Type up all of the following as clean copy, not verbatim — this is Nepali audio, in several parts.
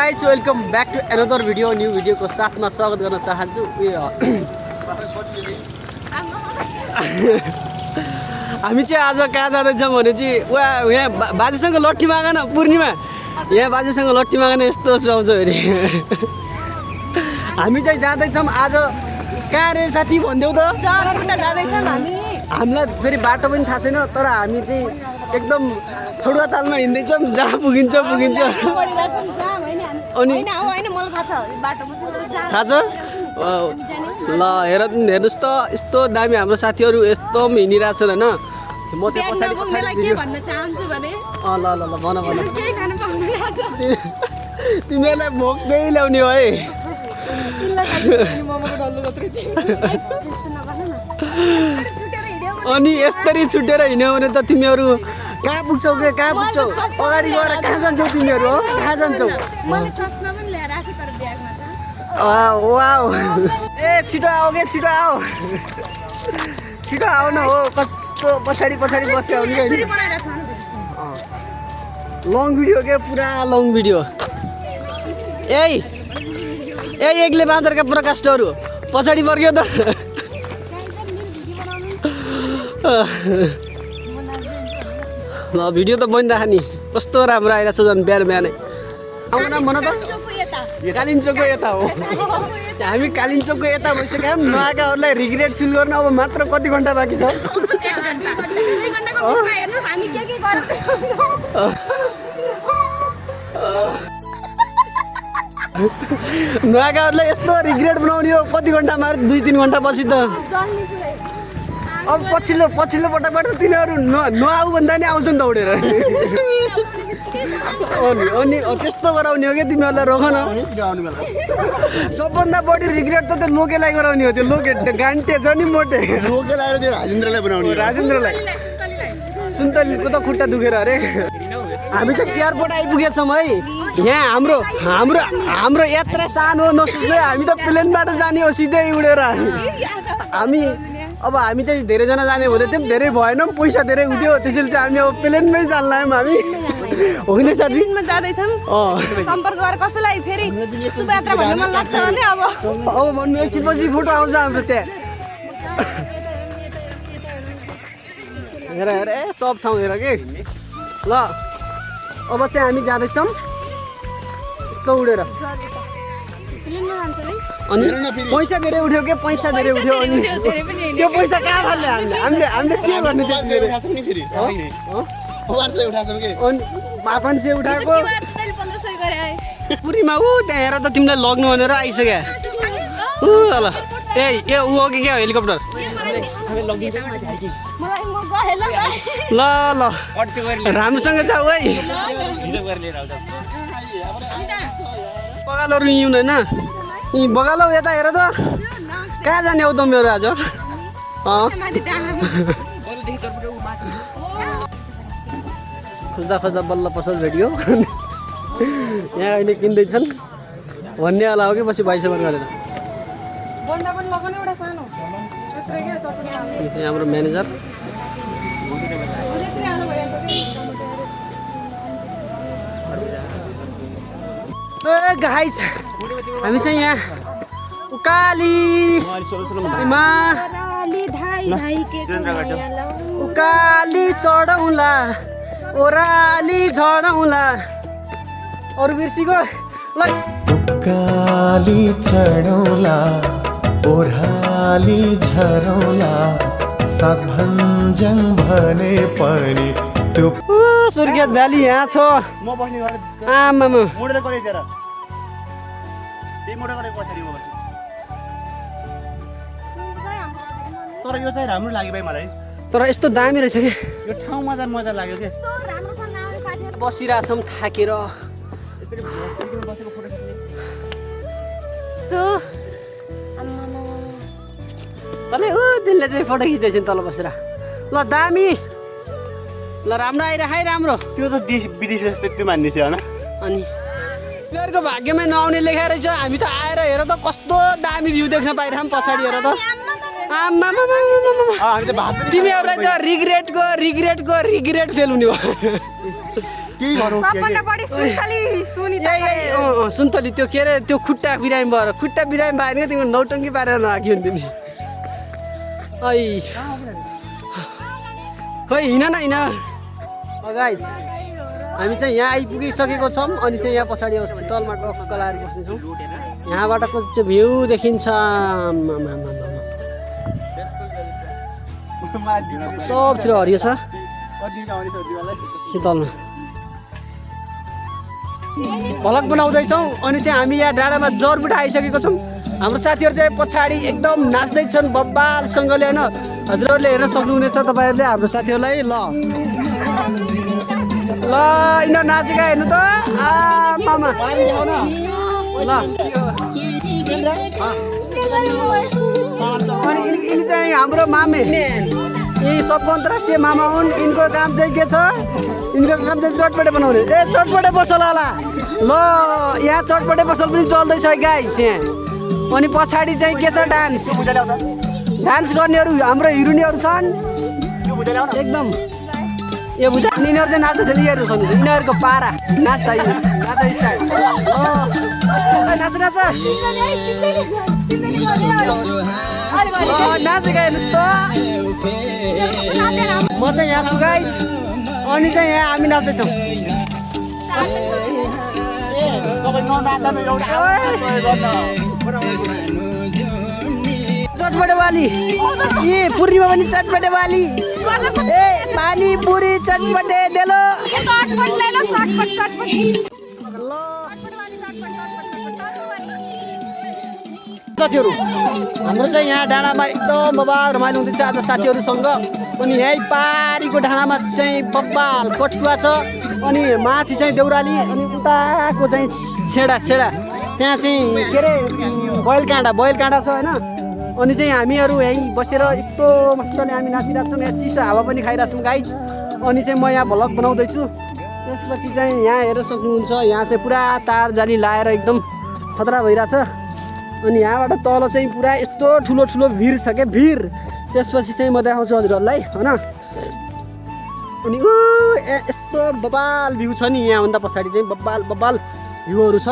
Guys welcome back to another video new video को साथ में स्वागत गर्न चाहन्छु। हामी चाहिँ आज कहाँ जाँदैछौँ भने चाहिँ यहाँ बाजेसँग लट्ठी मागन पूर्णिमा यहाँ बाजेसँग लट्ठी मागन यस्तो सुहाउँछ अरे। हामी चाहिँ जाँदैछौँ आज कहाँ रे साथी भनिदेऊ त। हामीलाई फेरि बाटो पनि थाहा छैन तर हामी चाहिँ एकदम छोडुवा तालमा हिँड्दैछौँ जहाँ पुगिन्छ पुगिन्छ। अनि थाहा छ ल हेर्नुहोस् त यस्तो दामी हाम्रो साथीहरू यस्तो हिँडिरहेको छन् होइन। म चाहिँ पछाडि के भन्न चाहन्छु भने ल ल ल भन भन तिमीहरूलाई भोकै ल्याउने हो है। अनि यसरी छुटेर हिँड्यौ भने त तिमीहरू कहाँ पुग्छौ के कहाँ पुग्छौ अगाडि गएर कहाँ जान्छौ तिमीहरू हो कहाँ जान्छौ। ए छिटो आऊ के छिटो आऊ छिटो आऊ न हो कस्तो पछाडि पछाडि बस्यो भने लङ भिडियो के पुरा लङ भिडियो। ए एक्ले बाँदरका प्रकाष्ठहरू पछाडि फर्क्यो त। ल भिडियो त बनिरहेको नि कस्तो राम्रो आइरहेको छ झन् बिहान बिहानै आउन भन त। कालिम्पोङको यता हो हामी कालिम्पोङको यता भइसक्यौँ। नआएकाहरूलाई रिग्रेट फिल गर्न अब मात्र कति घन्टा बाँकी छ। नआएकाहरूलाई यस्तो रिग्रेट बनाउने हो कति घन्टामा 2-3 घन्टा पछि त। अब पछिल्लो पटकबाट तिनीहरू नआऊ भन्दा नि आउँछन् दौडेर। अनि त्यस्तो गराउने हो कि तिमीहरूलाई रोक न। सबभन्दा बढी रिग्रेट त त्यो लोकेलाई गराउने हो। त्यो लोके गान्टे छ नि मोटे लोकेलाई राजेन्द्रलाई बनाउने राजेन्द्रलाई सुन्तलीको त खुट्टा दुखेर अरे। हामी चाहिँ एयरपोर्ट आइपुगेछौँ है। यहाँ हाम्रो यात्रा सानो नसोच्नु हामी त प्लेनबाट जाने हो सिधै उडेर। हामी चाहिँ धेरैजना जाने भने त्यो धेरै भएन पैसा धेरै उठ्यो त्यसैले चाहिँ हामी अब प्लेनमै जान लाग्यौँ हामी हो कि नै साथी जाँदैछौँ। सम्पर्क गरेर कसैलाई फेरि शुभयात्रा भन्न मन लाग्छ भने अब भन्नु एकछिनपछि फोटो आउँछ हाम्रो त्यहाँ। हेर हेर ए सब ठाउँ हेर कि ल अब चाहिँ हामी जाँदैछौँ यस्तो उडेर। अनि पैसा धेरै उठ्यो के पैसा धेरै उठ्यो अनि त्यो पैसा कहाँ फाल्यो हामीले के गर्ने अनि 500 उठाएको पुरीमा त्यहाँ हेर त तिमीलाई लग्नु भनेर आइसक्यो ल। ए ऊ हो कि क्या हेलिकप्टर ल ल राम्रोसँग जाऊ है। बगालहरू हिँड्नु होइन यी बगालौ यता हेर त कहाँ जाने हौ त मेरो आज। खोज्दा खोज्दा बल्ल पसल भेट्यो यहाँ अहिले किन्दैछन् भन्नेवाला हो कि पछि भाइसँग गरेर। हाम्रो म्यानेजर गाइस हामी चाहिँ यहाँ उकाली चढौँला ओराली झडौँला अरू बिर्सिको ल। उकाली चढौँला ओराली झरौँला सात भञ्जन भने पनि त्यो सुर्खेत भ्याली यहाँ छ। म बस्ने गरे आमा मोडेर गरे जरा त्यही मोडेर गरे पछाडी म बस्छु। तर यो चाहिँ राम्रो लाग्यो भाइ मलाई। तर यस्तो दामी रहेछ कि यो ठाउँ मजा लाग्यो के बसिरहेछौँ थाकेर। यसरी बसेको फोटो खिच्ने तलै दिनले चाहिँ फोटो खिच्दैछ तल बसेर। ल दामी ल राम्रो आइरह है राम्रो। त्यो त देश विदेश जस्तो त्यो मान्ने थियो होइन। अनि तिमीहरूको भाग्यमै नआउने लेखा रहेछ। हामी त आएर हेर त कस्तो दामी भ्यू देख्न पाइरहौँ पछाडि हेर त। तिमीहरूलाई त रिग्रेट फेल हुने हो। केही गरौँ सबभन्दा बढी सुन्तली सुनिता सुन्तली त्यो के अरे त्यो खुट्टा बिरामी भएर खुट्टा बिरामी भएन कि तिम्रो नौटङ्की पारेर नआएको हुन्थ्यो नि खै हिँड न हिँड गाइस हामी चाहिँ यहाँ आइपुगिसकेको छौँ अनि चाहिँ यहाँ पछाडि हस्पिटलमा डक्टर लगाएर बस्नेछौँ यहाँबाटको चाहिँ भ्यू देखिन्छ सबतिर हरियो छ शीतलमा भलक बनाउँदैछौँ अनि चाहिँ हामी यहाँ डाँडामा जरबुट आइसकेको छौँ हाम्रो साथीहरू चाहिँ पछाडि एकदम नाच्दैछन् बब्बालसँगले होइन हजुरहरूले हेर्न सक्नुहुनेछ तपाईँहरूले हाम्रो साथीहरूलाई ल यिनीहरू नाचेका हेर्नु त मामा ल अनि यिनी चाहिँ हाम्रो मामे यी सबको अन्तर्राष्ट्रिय मामा हुन् यिनको काम चाहिँ के छ यिनको काम चाहिँ चटपटे बनाउने चटपटे पसल होला ल यहाँ चटपटे पसल पनि चल्दैछ गाइस यहाँ अनि पछाडि चाहिँ के छ डान्स गर्नेहरू हाम्रो हिरोइनहरू छन् एकदम यो बुझ यिनीहरू चाहिँ नाच्दैछ यिनीहरू सक्नुहुन्छ यिनीहरूको पारा नाच स्टाइल नाच नाचेका हेर्नुहोस् त म चाहिँ यहाँ छु गाइस अनि चाहिँ यहाँ हामी नाच्दैछौँ चटपटे वाली ए पूर्णिमा पनि चटपटे वाली ए पानी पुरी चटपटे देलो साथीहरू हाम्रो चाहिँ यहाँ डाँडामा एकदम बबाल रमाइलो हुँदैछ आज साथीहरूसँग अनि यहीँ पारीको डाँडामा चाहिँ बब्बाल कठुवा छ अनि माथि चाहिँ देउराली अनि उताको चाहिँ छेडा त्यहाँ चाहिँ के अरे बैल काँडा छ होइन अनि चाहिँ हामीहरू यहीँ बसेर यस्तो मजाले हामी नाचिरहेको छौँ यहाँ चिसो हावा पनि खाइरहेको छौँ गाइज अनि चाहिँ म यहाँ भ्लग बनाउँदैछु त्यसपछि चाहिँ यहाँ हेर्न सक्नुहुन्छ यहाँ चाहिँ पुरा तार जाली लाएर एकदम खतरा भइरहेछ अनि यहाँबाट तल चाहिँ पुरा यस्तो ठुलो भिर छ क्या भिर त्यसपछि चाहिँ म देखाउँछु हजुरहरूलाई होइन अनि यस्तो बबाल भ्यू छ नि यहाँभन्दा पछाडि चाहिँ बब्बाल भ्यूहरू छ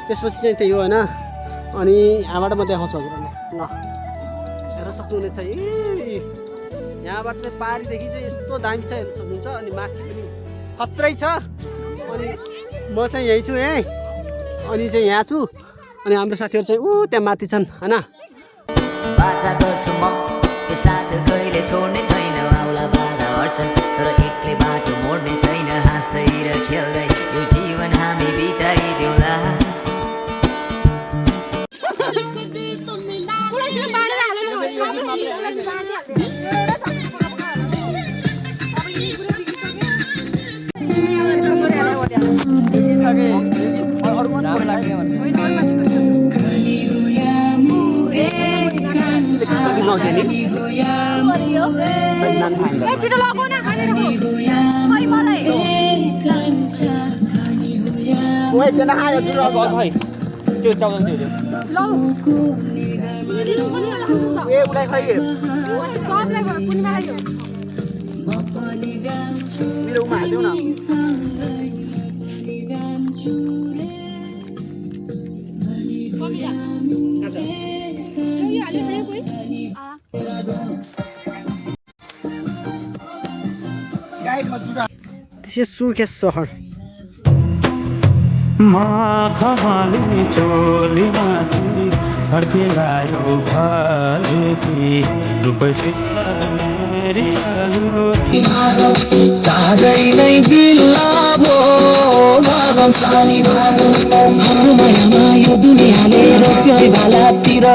त्यसपछि चाहिँ त्यही हो होइन अनि यहाँबाट म देखाउँछु हजुरहरूलाई ल हेर्न सक्नुहुनेछ यहाँबाट चाहिँ पारीदेखि चाहिँ यस्तो दामी छ हेर्न सक्नुहुन्छ अनि माथि पनि खत्रै छ अनि म चाहिँ यहीँ छु यहीँ अनि चाहिँ यहाँ छु अनि हाम्रो साथीहरू चाहिँ त्यहाँ माथि छन् होइन बाचा गर्छु म यो साथ कहिले छोड्ने छैन आउला बाधा हर्छन् तर एक्लै बाटो मोड्ने छैन हाँस्दै र खेल्दै यो जीवन हामी बिताइदेऊला छिटो लगाउ न खानेर खै मलाई ओए तेना आयो त्यो खै त्यो चाउन दियो लौ ए उलाई खै सबलाई पूर्णिमालाई हो मेरो उमा हाल्दिउ न This is Sukesh Sohar. खमाली चोली माथि फर्किलायो भालेकी रूपसी मेरी सागै नै बिल्लाबो भागम सानी भागम हाम्रो मायामा यो दुनियाँले रोक्यो भालातिर